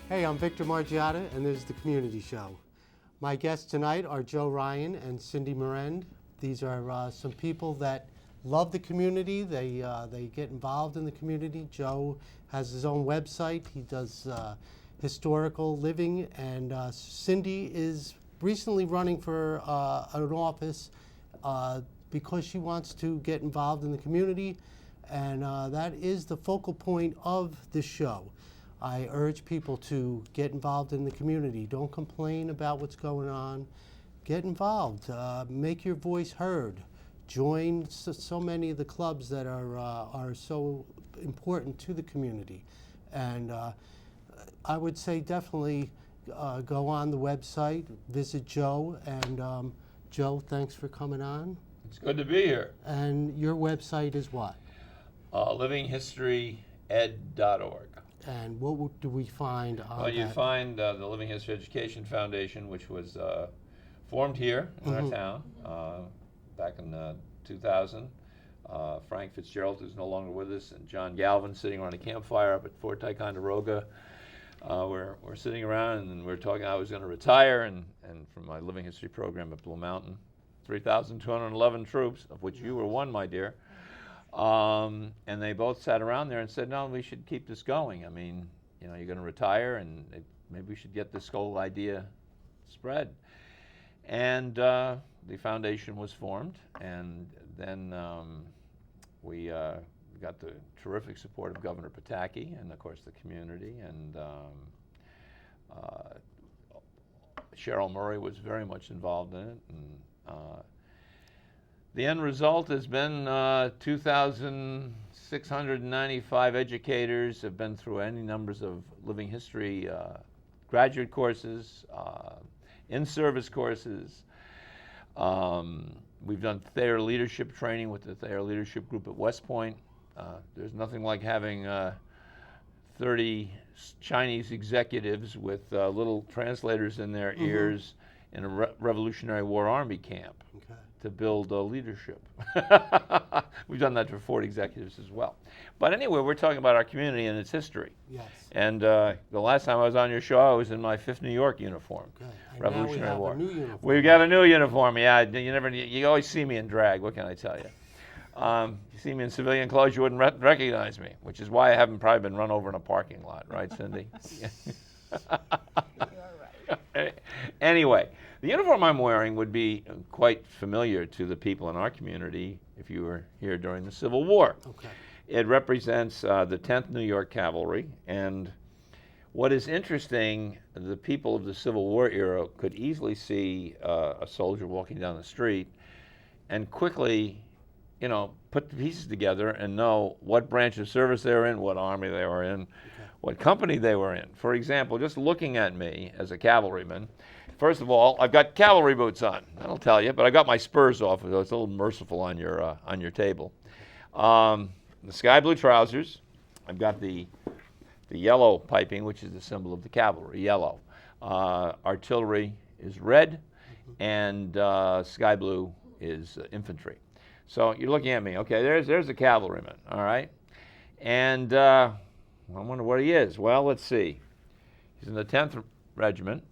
Hey, I'm Victor Margiotta, and this is The Community Show. My guests tonight are Joe Ryan and Cindy Merend. These are some people that love the community. They get involved in the community. Joe has his own website. He does historical living, and Cindy is recently running for an office because she wants to get involved in the community, and that is the focal point of the show. I urge people to get involved in the community. Don't complain about what's going on. Get involved. Make your voice heard. Join so many of the clubs that are so important to the community. And I would say definitely go on the website, visit Joe. And Joe, thanks for coming on. It's good to be here. And your website is what? livinghistoryed.org. And what do we find on Well, you that? find the Living History Education Foundation, which was formed here in our town back in 2000. Frank Fitzgerald, who's no longer with us, and John Galvin sitting around a campfire up at Fort Ticonderoga. We're sitting around and we're talking. I was going to retire, and from my Living History program at Blue Mountain, 3,211 troops, of which you were one, my dear. And they both sat around there and said, no, we should keep this going. I mean, you know, you're going to retire, and maybe we should get this whole idea spread. And the foundation was formed, and then we got the terrific support of Governor Pataki and, of course, the community. And Cheryl Murray was very much involved in it. And the end result has been 2,695 educators have been through any numbers of living history graduate courses, in-service courses. We've done Thayer leadership training with the Thayer leadership group at West Point. There's nothing like having 30 Chinese executives with little translators in their ears in a Revolutionary War Army camp. Okay. To build leadership. We've done that for Ford executives as well. But anyway, we're talking about our community and its history. Yes. And the last time I was on your show, I was in my 5th New York uniform. Okay. And Revolutionary now we War. have a new uniform. We've got a new uniform. Yeah, you always see me in drag. What can I tell you? You see me in civilian clothes, you wouldn't recognize me, which is why I haven't probably been run over in a parking lot, right, Cindy? You're right. Anyway, the uniform I'm wearing would be quite familiar to the people in our community if you were here during the Civil War. Okay. It represents the 10th New York Cavalry, and what is interesting, the people of the Civil War era could easily see a soldier walking down the street and quickly, you know, put the pieces together and know what branch of service they were in, what army they were in, what company they were in. For example, just looking at me as a cavalryman, first of all, I've got cavalry boots on. That'll tell you, but I got my spurs off, so it's a little merciful on your table. The sky blue trousers. I've got the yellow piping, which is the symbol of the cavalry, yellow. Artillery is red, and sky blue is infantry. So you're looking at me. Okay, there's a cavalryman. All right, and I wonder what he is. Well, let's see. He's in the 10th Regiment.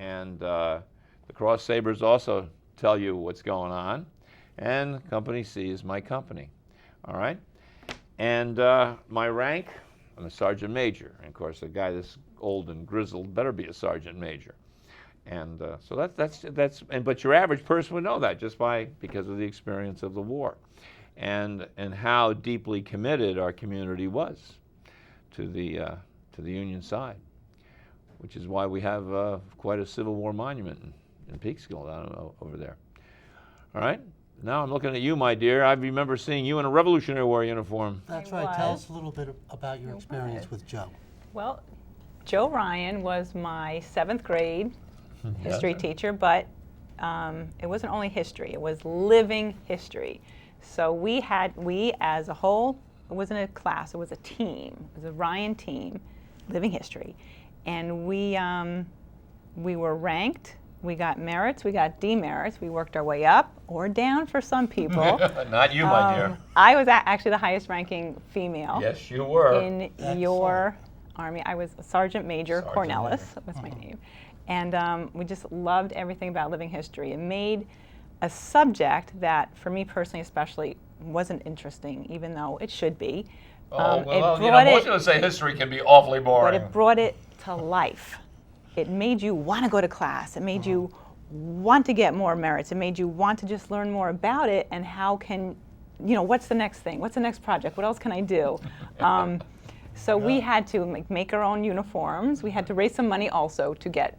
And the Cross Sabers also tell you what's going on. And Company C is my company. All right? And my rank, I'm a sergeant major. And of course, a guy that's old and grizzled better be a sergeant major. And so but your average person would know that just because of the experience of the war, and how deeply committed our community was to the Union side. Which is why we have quite a Civil War monument in Peekskill down over there. All right? Now I'm looking at you, my dear. I remember seeing you in a Revolutionary War uniform. That's right. Tell us a little bit about your experience with Joe. Well, Joe Ryan was my 7th grade history teacher, but it wasn't only history, it was living history. So we as a whole, it wasn't a class, it was a team. It was a Ryan team, living history. And we were ranked. We got merits, we got demerits. We worked our way up or down for some people. Not you, my dear. I was actually the highest ranking female. Yes, you were. In your Army. I was Sergeant Major Sergeant Cornelis Major. was my name. And we just loved everything about living history. It made a subject that, for me personally especially, wasn't interesting, even though it should be. Well, most people say history can be awfully boring. But it brought it to life. It made you want to go to class. It made you want to get more merits. It made you want to just learn more about it and how can, what's the next thing? What's the next project? What else can I do? So we had to make our own uniforms. We had to raise some money also to get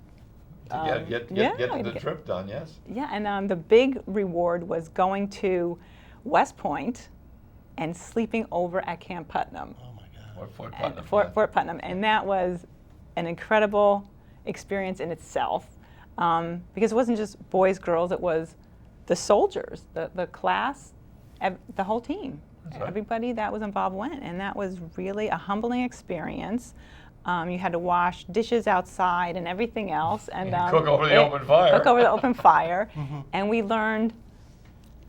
the trip done, yes. Yeah, and the big reward was going to West Point and sleeping over at Camp Putnam. Oh my God. Or Fort Putnam. Fort Putnam, and that was an incredible experience in itself, because it wasn't just boys, girls, it was the soldiers, the class, the whole team. That's right. Everybody that was involved went, and that was really a humbling experience. You had to wash dishes outside and everything else, and cook over the open fire. Cook over the open fire, and we learned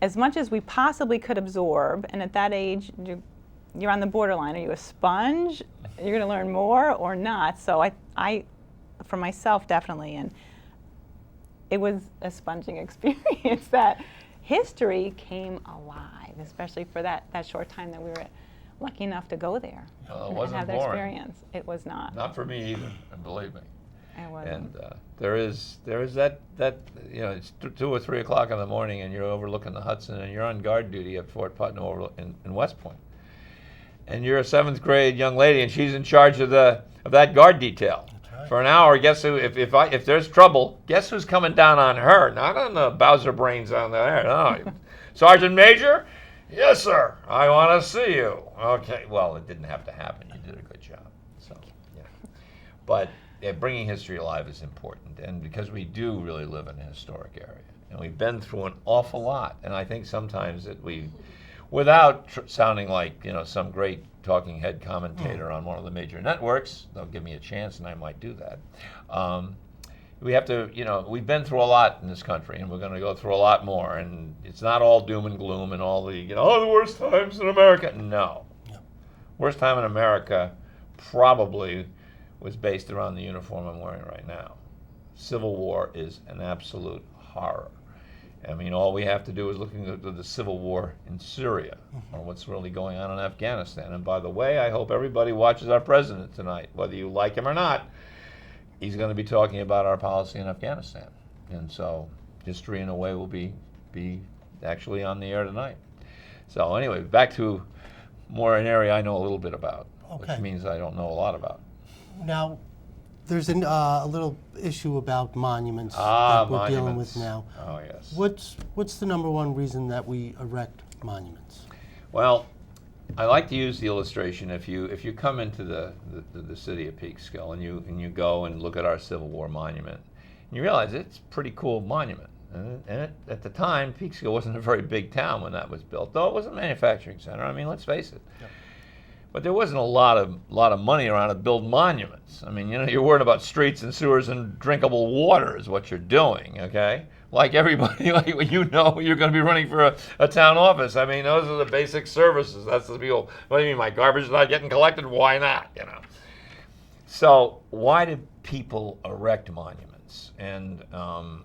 as much as we possibly could absorb. And at that age, you're on the borderline. Are you a sponge? You're going to learn more or not? So I, for myself, definitely, and it was a sponging experience. That history came alive, especially for that short time that we were lucky enough to go there Well, it and wasn't have that boring. experience. It was not. Not for me either, and believe me. It wasn't. And there is that it's 2 or 3 o'clock in the morning, and you're overlooking the Hudson, and you're on guard duty at Fort Putnam over in West Point, and you're a 7th grade young lady, and she's in charge of that guard detail. That's right. For an hour. Guess who? If there's trouble, guess who's coming down on her? Not on the Bowser brains on there. No, Sergeant Major. Yes, sir. I want to see you. Okay. Well, it didn't have to happen. You did a good job. So, yeah. But bringing history alive is important, and because we do really live in a historic area, and we've been through an awful lot, and I think sometimes that without sounding like some great talking head commentator on one of the major networks, they'll give me a chance, and I might do that. We have to, we've been through a lot in this country, and we're going to go through a lot more, and it's not all doom and gloom and all the, the worst times in America. No. Yep. Worst time in America probably was based around the uniform I'm wearing right now. Civil War is an absolute horror. I mean, all we have to do is look at the Civil War in Syria, or what's really going on in Afghanistan. And by the way, I hope everybody watches our president tonight, whether you like him or not. He's going to be talking about our policy in Afghanistan. And so history, in a way, will be actually on the air tonight. So anyway, back to more an area I know a little bit about, Okay. which means I don't know a lot about. Now, there's a little issue about monuments Ah, that we're dealing monuments. with now. Oh, yes. What's the number one reason that we erect monuments? Well, I like to use the illustration. If you come into the city of Peekskill and you go and look at our Civil War monument, and you realize it's a pretty cool monument. And at the time, Peekskill wasn't a very big town when that was built, though it was a manufacturing center. I mean, let's face it. Yep. But there wasn't a lot of money around to build monuments. I mean, you're worried about streets and sewers and drinkable water is what you're doing, okay? Like everybody, like you're going to be running for a town office. I mean, those are the basic services. That's the people. What do you mean, my garbage is not getting collected? Why not? So why do people erect monuments? And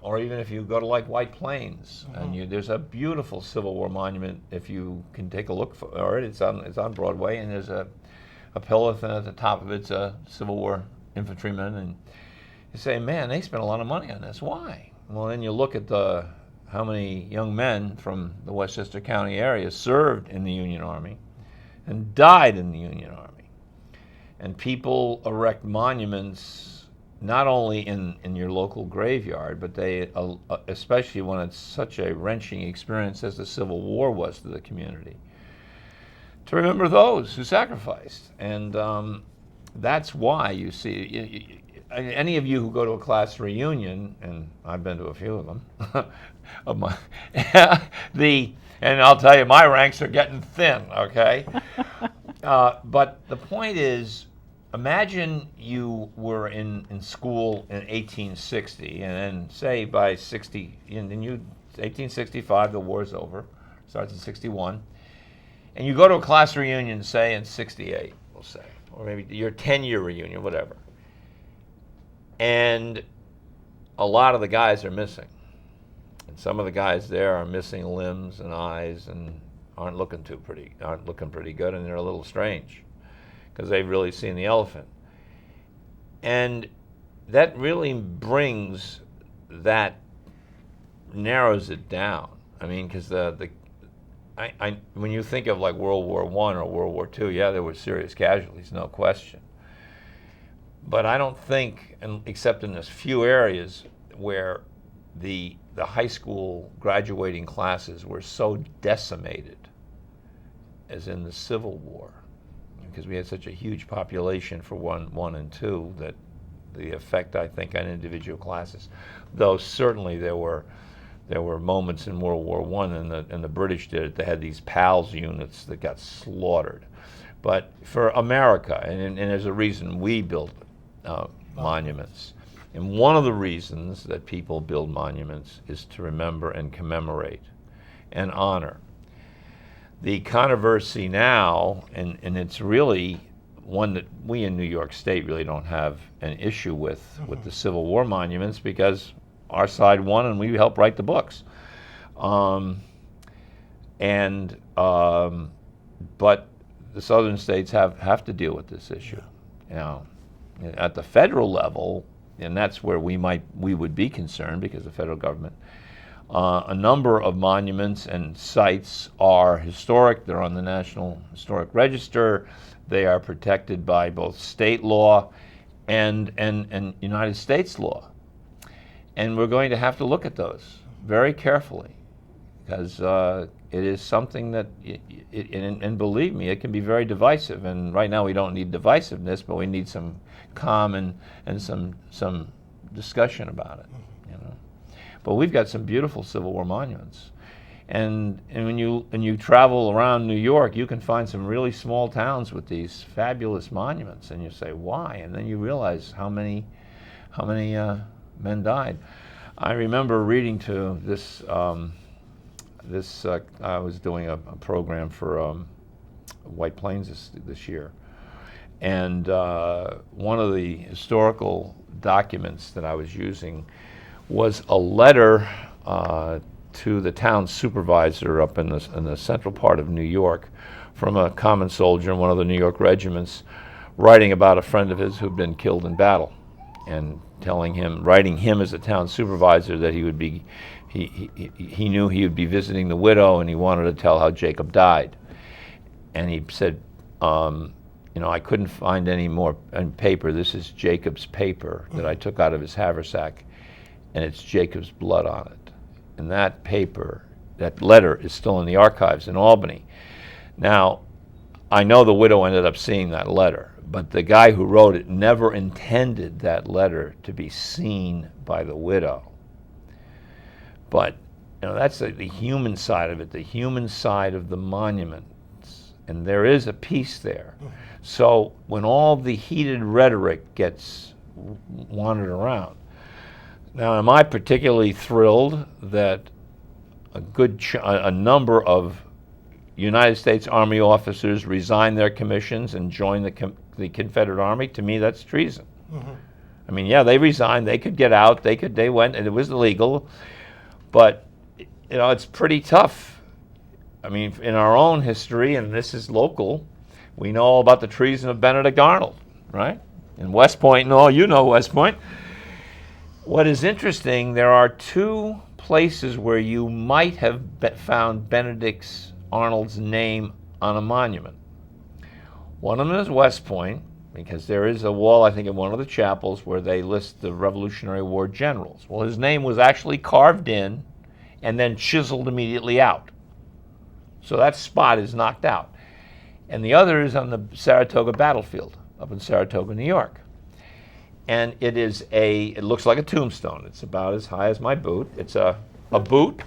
or even if you go to like White Plains, and there's a beautiful Civil War monument. If you can take a look for it, it's on Broadway, and there's a pillar, and at the top of it's a Civil War infantryman, and you say, man, they spent a lot of money on this. Why? Well, then you look at how many young men from the Westchester County area served in the Union Army and died in the Union Army. And people erect monuments not only in your local graveyard, but they, especially when it's such a wrenching experience as the Civil War was to the community, to remember those who sacrificed. And that's why you see, any of you who go to a class reunion, and I've been to a few of them, and I'll tell you, my ranks are getting thin, okay? But the point is, imagine you were in school in 1860, and then say by 1865, the war's over, starts in 61, and you go to a class reunion, say in 68, we'll say. or maybe your 10-year reunion, whatever. And a lot of the guys are missing. And some of the guys there are missing limbs and eyes and aren't looking pretty good, and they're a little strange because they've really seen the elephant. And that really narrows it down. I mean, because when you think of like World War I or World War II, yeah, there were serious casualties, no question. But I don't think, except in those few areas where the high school graduating classes were so decimated, as in the Civil War, because we had such a huge population for one and two, that the effect, I think, on individual classes, though certainly there were moments in World War I, and the British did it. They had these PALS units that got slaughtered. But for America, and there's a reason we build monuments. And one of the reasons that people build monuments is to remember and commemorate and honor. The controversy now, and it's really one that we in New York State really don't have an issue with the Civil War monuments, because our side won and we helped write the books. But the southern states have to deal with this issue. Now, at the federal level, and that's where we would be concerned, because the federal government, a number of monuments and sites are historic. They're on the National Historic Register. They are protected by both state law and United States law. And we're going to have to look at those very carefully, because it is something that, and believe me, it can be very divisive. And right now we don't need divisiveness, but we need some calm and some discussion about it. You know, but we've got some beautiful Civil War monuments, and when you travel around New York, you can find some really small towns with these fabulous monuments, and you say, why? And then you realize how many men died. I remember reading to this. I was doing a program for White Plains this year, and one of the historical documents that I was using was a letter to the town supervisor up in the central part of New York, from a common soldier in one of the New York regiments, writing about a friend of his who'd been killed in battle, and writing him as a town supervisor that he knew he would be visiting the widow, and he wanted to tell how Jacob died. And he said, I couldn't find any more on paper. This is Jacob's paper that I took out of his haversack, and it's Jacob's blood on it. And that paper, that letter, is still in the archives in Albany. Now, I know the widow ended up seeing that letter, but the guy who wrote it never intended that letter to be seen by the widow. But that's the human side of it, the human side of the monuments, and there is a piece there. So when all the heated rhetoric gets wandered around, now am I particularly thrilled that a number of United States Army officers resigned their commissions and joined the Confederate Army? To me, that's treason. I mean, yeah, they resigned. They could get out. They went, and it was illegal. But it's pretty tough. I mean, in our own history, and this is local, we know all about the treason of Benedict Arnold, right? In West Point, and all you know West Point. What is interesting, there are two places where you might have found Benedict Arnold's name on a monument. One of them is West Point, because there is a wall, I think, in one of the chapels where they list the Revolutionary War generals. Well, his name was actually carved in and then chiseled immediately out. So that spot is knocked out. And the other is on the Saratoga battlefield up in Saratoga, New York. And it looks like a tombstone. It's about as high as my boot. It's a boot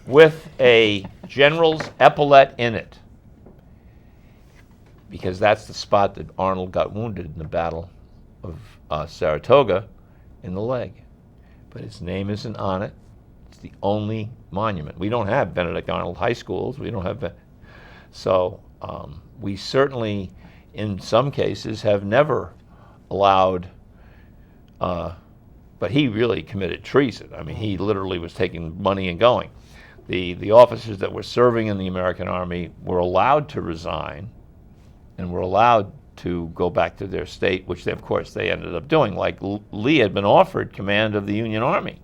with a general's epaulette in it, because that's the spot that Arnold got wounded in the Battle of Saratoga in the leg. But his name isn't on it. It's the only monument. We don't have Benedict Arnold high schools. We don't have so we certainly, in some cases, have never allowed, but he really committed treason. I mean, he literally was taking money and going. The officers that were serving in the American Army were allowed to resign and were allowed to go back to their state, which of course they ended up doing. Like Lee had been offered command of the Union Army,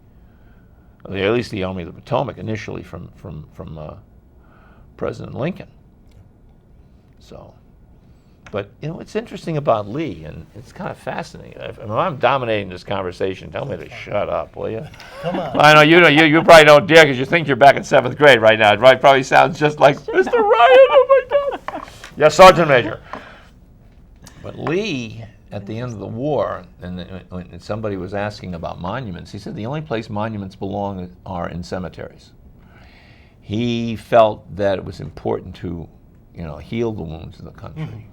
at least the Army of the Potomac, initially from President Lincoln. So, but what's interesting about Lee, and it's kind of fascinating. If I'm dominating this conversation, tell me to shut up, will you? Come on. I know you probably don't dare because you think you're back in 7th grade right now. It probably sounds just like Mr. Ryan. Oh my God. Yes, Sergeant Major. But Lee, at the end of the war, and when somebody was asking about monuments, he said the only place monuments belong are in cemeteries. He felt that it was important to, heal the wounds of the country. Mm-hmm.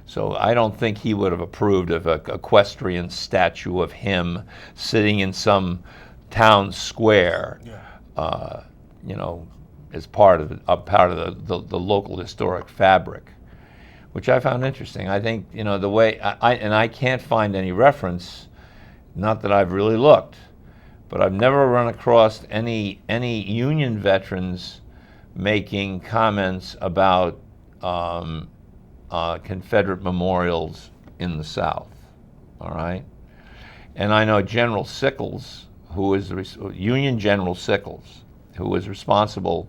So I don't think he would have approved of an equestrian statue of him sitting in some town square, as part of the local historic fabric, which I found interesting. I think the way I can't find any reference, not that I've really looked, but I've never run across any Union veterans making comments about Confederate memorials in the South. All right, and I know General Sickles, who is Union General Sickles, who was responsible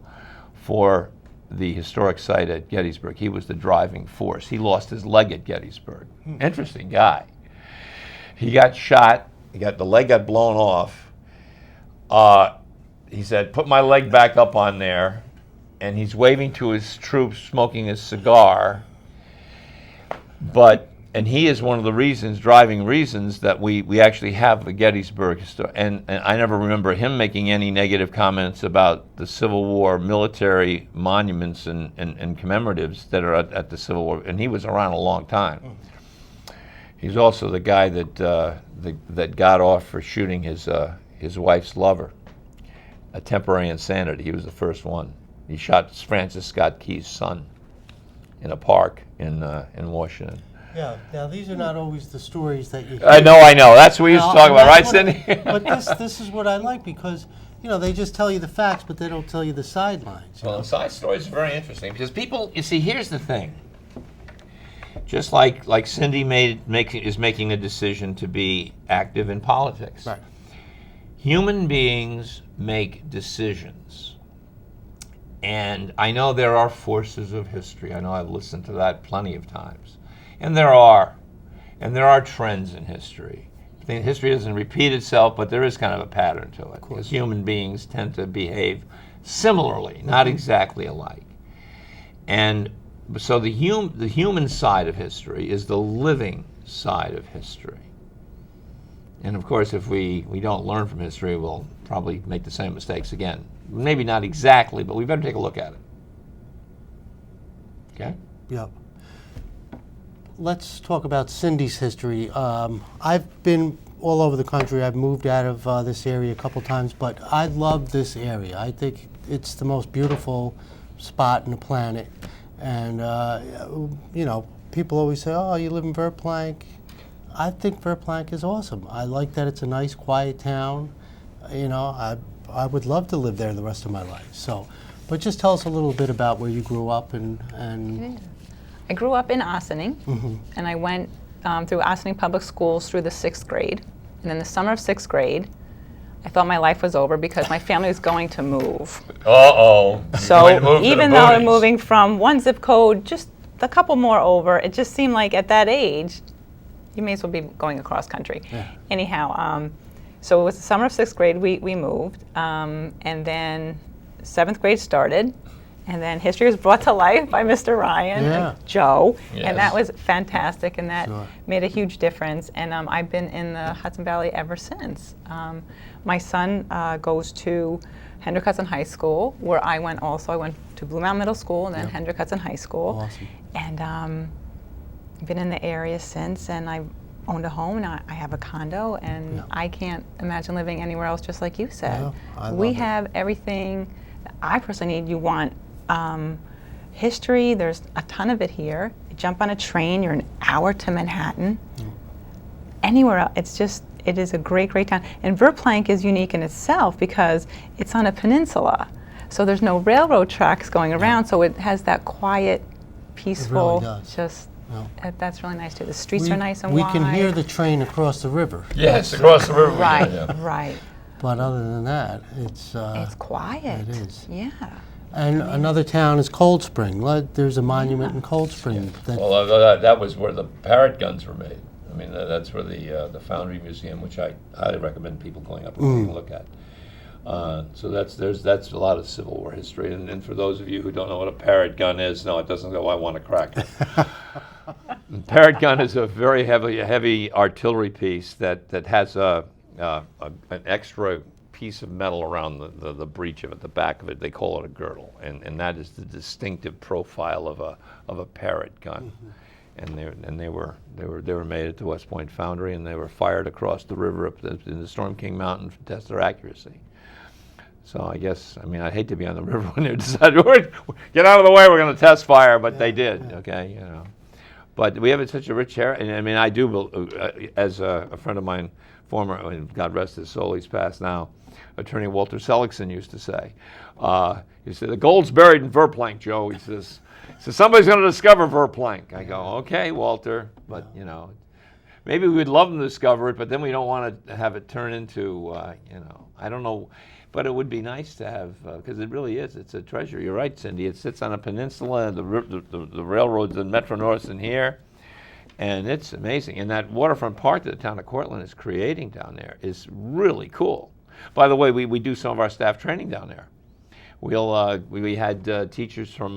for the historic site at Gettysburg. He was the driving force. He lost his leg at Gettysburg. Interesting guy. He got shot. The leg got blown off. He said, "Put my leg back up on there," and he's waving to his troops, smoking his cigar. And he is one of the driving reasons that we actually have the Gettysburg story. And I never remember him making any negative comments about the Civil War military monuments and commemoratives that are at the Civil War. And he was around a long time. He's also the guy that got off for shooting his wife's lover, a temporary insanity. He was the first one. He shot Francis Scott Key's son in a park in Washington. Yeah. Now these are not always the stories that you hear. I know. That's what we used to talk about, right, Cindy? But this is what I like because they just tell you the facts, but they don't tell you the sidelines. Well, the side stories are very interesting because people. You see, here's the thing. Just like Cindy is making a decision to be active in politics. Right. Human beings make decisions. And I know there are forces of history. I know I've listened to that plenty of times. And there are trends in history. I think history doesn't repeat itself, but there is kind of a pattern to it. Because human beings tend to behave similarly, not exactly alike. And so the human side of history is the living side of history. And of course, if we don't learn from history, we'll probably make the same mistakes again. Maybe not exactly, but we better take a look at it. Okay? Yep. Let's talk about Cindy's history. I've been all over the country. I've moved out of this area a couple times, but I love this area. I think it's the most beautiful spot on the planet. And, people always say, "Oh, you live in Verplank." I think Verplank is awesome. I like that it's a nice, quiet town. I would love to live there the rest of my life. So, but just tell us a little bit about where you grew up and I grew up in Ossining, and I went through Ossining Public Schools through the 6th grade. And in the summer of 6th grade, I thought my life was over because my family was going to move. Uh-oh. So even though I'm moving from one zip code, just a couple more over, it just seemed like at that age, you may as well be going across country. Yeah. Anyhow, so it was the summer of 6th grade we moved, and then 7th grade started. And then history was brought to life by Mr. Ryan and Joe, and that was fantastic, and that made a huge difference. And I've been in the Hudson Valley ever since. My son goes to Hendrick Hudson High School, where I went also. I went to Blue Mountain Middle School and then Hendrick Hudson High School. Awesome. And I've been in the area since, and I've owned a home, and I have a condo, and I can't imagine living anywhere else, just like you said. We have everything that I personally need. You want history, there's a ton of it here. You jump on a train, you're an hour to Manhattan. Anywhere else, it is a great, great town. And Verplank is unique in itself because it's on a peninsula. So there's no railroad tracks going around, so it has that quiet, peaceful, does. that's really nice too. The streets are nice and we wide. can hear the train across the river. Yes, across the river. Right, Yeah. right. But other than that, it's quiet. It is. Yeah. And another town is Cold Spring. There's a monument in Cold Spring. Well, that was where the parrot guns were made. I mean, that's where the Foundry Museum, which I highly recommend people going up and taking a look at. So that's a lot of Civil War history. And for those of you who don't know what a parrot gun is, no, it doesn't go, I want to crack it. Parrot gun is a very heavy artillery piece that has an extra piece of metal around the breech of it, the back of it. They call it a girdle, and that is the distinctive profile of a parrot gun. And they were made at the West Point Foundry, and they were fired across the river up in the Storm King Mountain to test their accuracy. So I guess, I mean, I'd hate to be on the river when they decided, get out of the way, we're going to test fire, but they did, okay, you know. But we have such a rich heritage, and I mean, I do, as a friend of mine, former, God rest his soul, he's passed now, Attorney Walter Seligson used to say, he said, the gold's buried in Verplank, Joe, he says, somebody's going to discover Verplank. I go, okay, Walter, but you know, maybe we'd love them to discover it, but then we don't want to have it turn into, you know, I don't know, but it would be nice to have, because it really is, it's a treasure. You're right, Cindy, it sits on a peninsula, the railroads, the Metro North's in here, and it's amazing. And that waterfront park that the town of Cortland is creating down there is really cool. By the way, we do some of our staff training down there. We had teachers from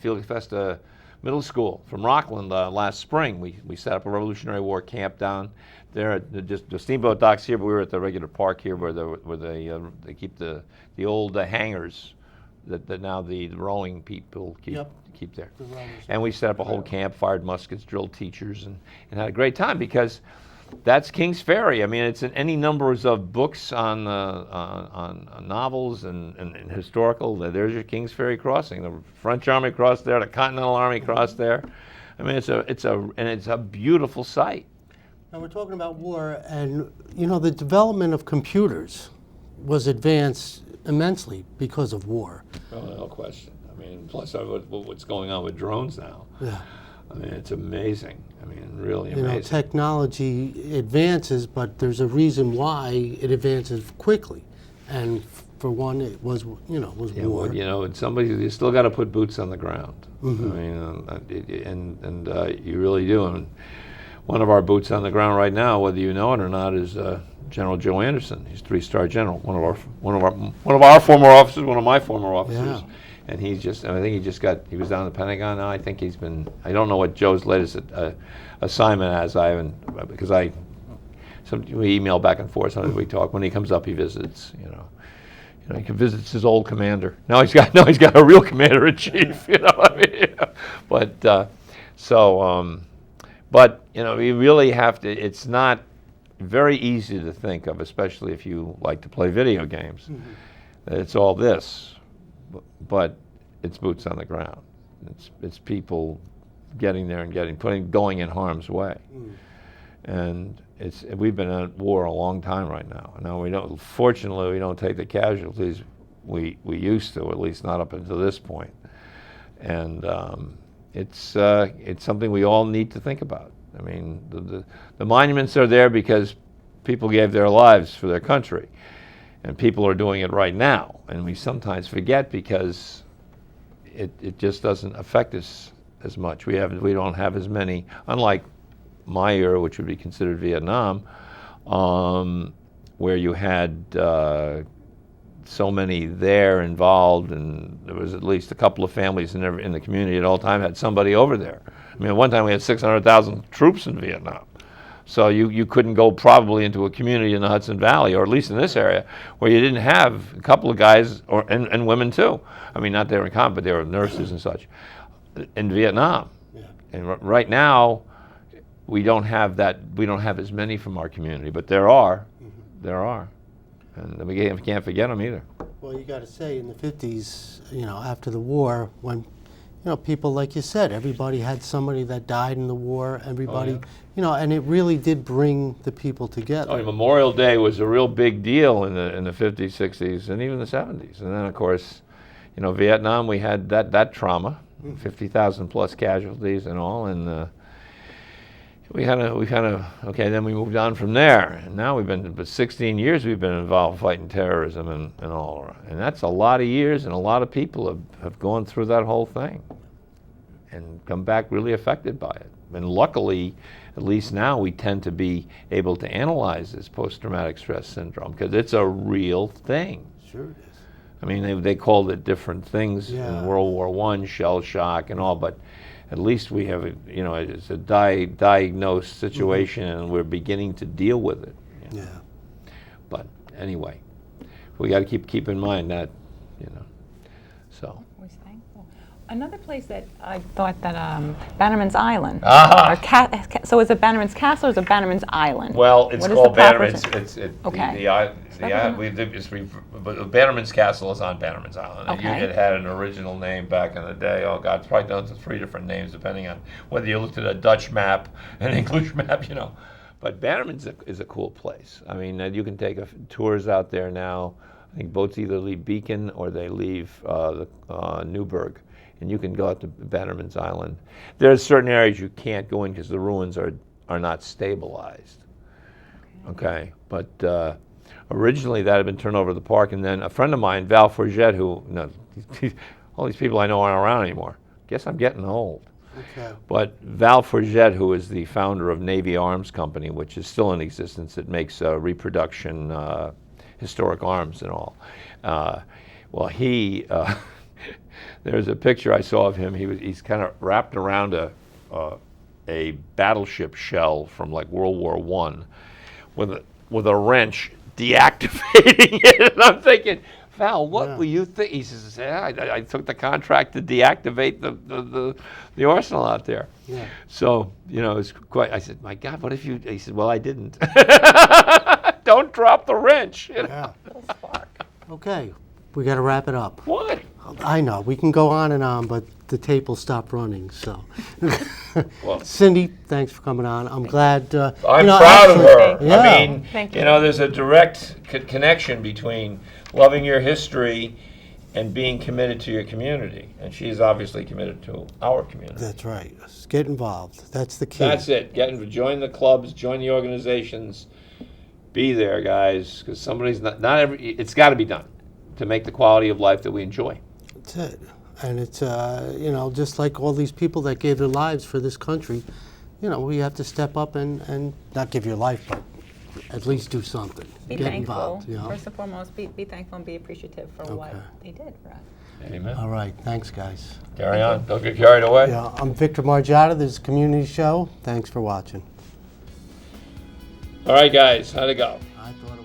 Felix Festa Middle School from Rockland last spring. We set up a Revolutionary War camp down there. Just the steamboat docks here, but we were at the regular park here where they keep the old hangars that now the rowing people keep there. And we set up a whole camp, fired muskets, drilled teachers, and had a great time because that's King's Ferry. I mean, it's in any numbers of books on novels and historical. There's your King's Ferry crossing. The French Army crossed there. The Continental Army crossed there. I mean, it's a beautiful sight. Now we're talking about war, and you know the development of computers was advanced immensely because of war. Well, no question. I mean, plus what's going on with drones now. Yeah. I mean, it's amazing. I mean, really You amazing. know, technology advances, but there's a reason why it advances quickly, and for one, it was war. Well, you know, you still got to put boots on the ground. Mm-hmm. I mean, you really do. And one of our boots on the ground right now, whether you know it or not, is General Joe Anderson. He's a 3-star general. One of our former officers, one of my former officers. Yeah. And I think he was down in the Pentagon now. I think I don't know what Joe's latest assignment is. Because we email back and forth, sometimes we talk. When he comes up, he visits, you know, he visits his old commander. Now he's got a real commander-in-chief, you know what I mean? But, you know, you really have to, it's not very easy to think of, especially if you like to play video games. Mm-hmm. It's all this. But it's boots on the ground. It's people getting there and going in harm's way. And we've been at war a long time right now. Now fortunately we don't take the casualties we used to, at least not up until this point. And it's something we all need to think about. I mean, the monuments are there because people gave their lives for their country. And people are doing it right now, and we sometimes forget because it just doesn't affect us as much. We don't have as many, unlike my era, which would be considered Vietnam, where you had so many there involved, and there was at least a couple of families in the community at all time had somebody over there. I mean, at one time we had 600,000 troops in Vietnam. So you couldn't go probably into a community in the Hudson Valley, or at least in this area, where you didn't have a couple of guys, and women too. I mean, not they were in combat, but they were nurses and such, in Vietnam. Yeah. And right now, we don't have that. We don't have as many from our community, but there are, and we can't forget them either. Well, you got to say, in the 50s, you know, after the war, when you know, people like you said, everybody had somebody that died in the war. Everybody, yeah. you know, and it really did bring the people together. Oh, Memorial Day was a real big deal in the 50s, 60s, and even the 70s. And then, of course, you know, Vietnam, we had that trauma, 50,000 plus casualties and all, and we kind of okay. Then we moved on from there, and now but 16 years we've been involved fighting terrorism and all, and that's a lot of years, and a lot of people have gone through that whole thing, and come back really affected by it. And luckily, at least now we tend to be able to analyze this post-traumatic stress syndrome because it's a real thing. Sure it is. I mean, they called it different things Yeah. in World War I, shell shock and all, but at least we have, you know, it's a diagnosed situation, and we're beginning to deal with it. You know? Yeah. But anyway, we got to keep in mind that, you know, so. Always thankful. Another place that I thought that Bannerman's Island. Ah. Or so is it Bannerman's Castle or is it Bannerman's Island? Well, it's What is called the proper Bannerman's. term? Bannerman's Castle is on Bannerman's Island. Okay. It had an original name back in the day. Oh God, it's probably down to 3 different names depending on whether you looked at a Dutch map, an English map, you know. But Bannerman's is a cool place. I mean, you can take tours out there now. I think boats either leave Beacon or they leave Newburgh, and you can go out to Bannerman's Island. There's certain areas you can't go in because the ruins are not stabilized. Okay, but originally that had been turned over to the park, and then a friend of mine, Val Forget, all these people I know aren't around anymore. Guess I'm getting old. Okay. But Val Forget, who is the founder of Navy Arms Company, which is still in existence, it makes reproduction historic arms and all. Well, there's a picture I saw of him. He's kind of wrapped around a battleship shell from like World War I with a wrench deactivating it. And I'm thinking, Val, what were you thinking? He says, I took the contract to deactivate the arsenal out there. Yeah. So, you know, it's quite, I said, my God, what if you, he said, well, I didn't. Don't drop the wrench. You know? Yeah. Little spark. Okay, we got to wrap it up. What? I know, we can go on and on, but the tape will stop running, so. Well, Cindy, thanks for coming on. I'm glad. I'm you know, proud of actually- her. Yeah. I mean, Thank you you. know, there's a direct connection between loving your history and being committed to your community. And she's obviously committed to our community. That's right. Get involved. That's the key. that's it. Join the clubs, join the organizations. Be there, guys, because it's got to be done to make the quality of life that we enjoy. That's it. And it's, you know, just like all these people that gave their lives for this country, you know, we have to step up and not give your life, but at least do something. Be Get thankful. involved, you know. First and foremost, be thankful and be appreciative for what Okay. they did for us. Amen. All right. Thanks, guys. Carry on. Don't get carried away. Yeah, I'm Victor Margiotta. This is a community show. Thanks for watching. All right, guys. How'd it go? I thought